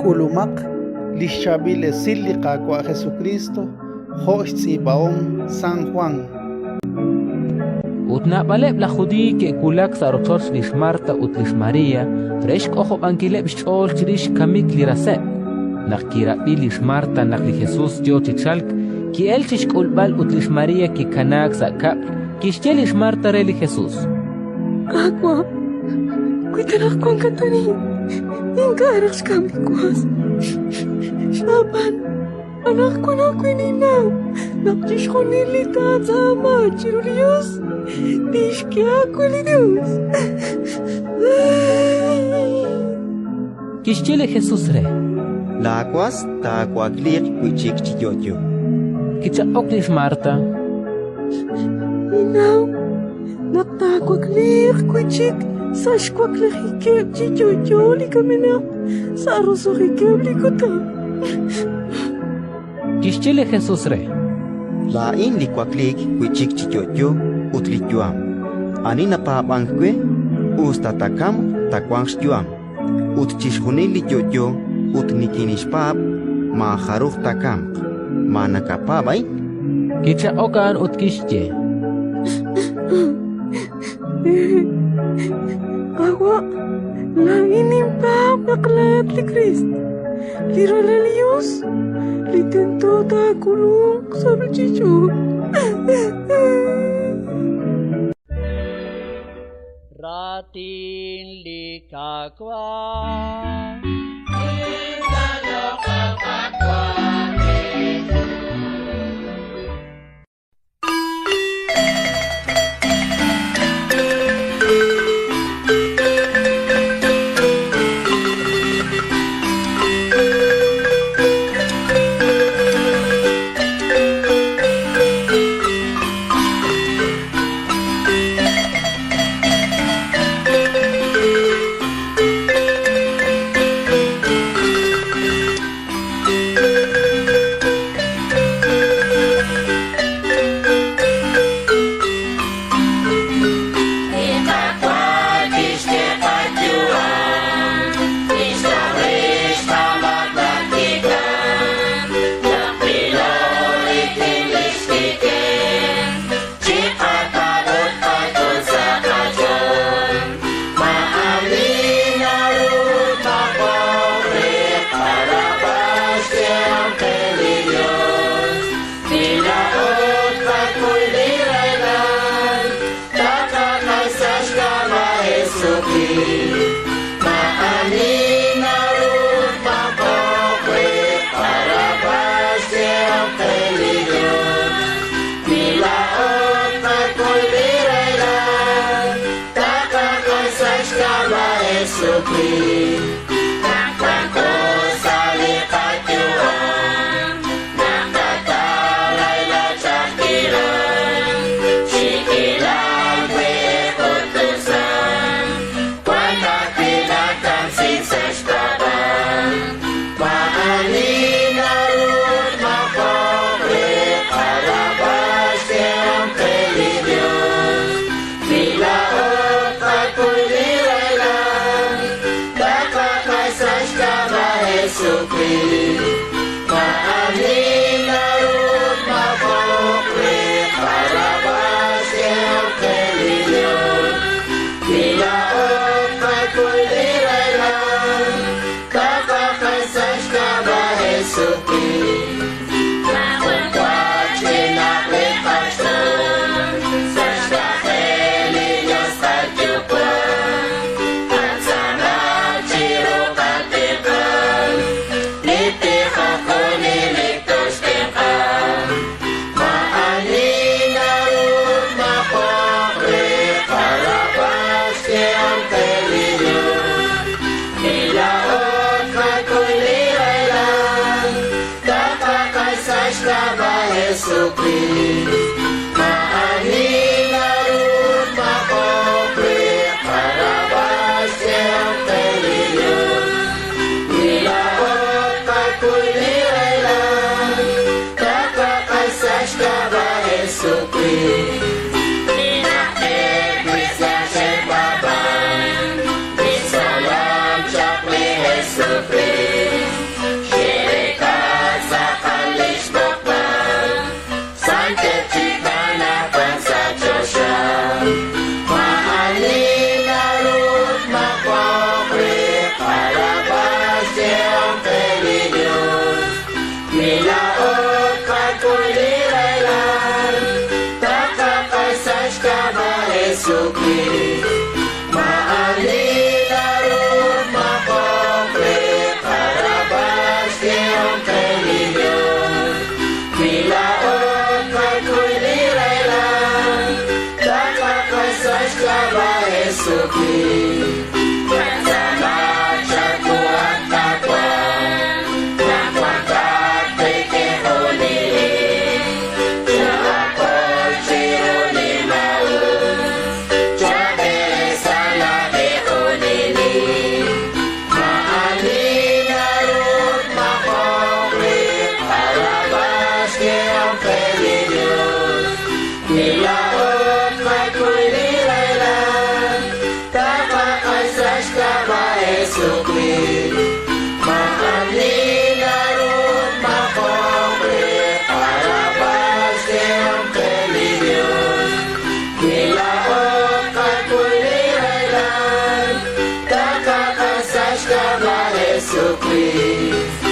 kulumak lishabil silika kwa Jesucristo host ibaong San Juan. Utna baleb la judi ke kulak sarochorch lish Marta ut lish Maria fresh ojo bankileb chol chrish kamik lirase nakira lish Marta nakli Jesus jo chichalk ki el chish kulbal ut lish Maria ki kanak sakap ki lish Marta re li Jesus Agua kuitarak kong katani ingarax kamikwas Shaban anak ko na kuininaw nakjish ko nilita sa ama chirurios dish kya kulidos Kishchele Jesus re Laquas ta quaglir kuchik chiyoyo kicha oklish Marta Inaw naktakwaklir kuchik sashkwaklir hikeb chiyoyo li kamina sa aroso hikeb li kuta Kishchele Jesus re La in li quaglik kuchik chiyoyo utlijuam Ani na pa bangkwe ustatakam takwangsyuam Utchishunili yoyo utnikinishpab ma haruf takam ma nakapabay kicha okan ut kishche Agua la inimpab naklayat li Christ Liro lalios li tento ta kulong sa luchicho Ratin likakwa Salam, Chakli, Jesu Christ. Jesucristo.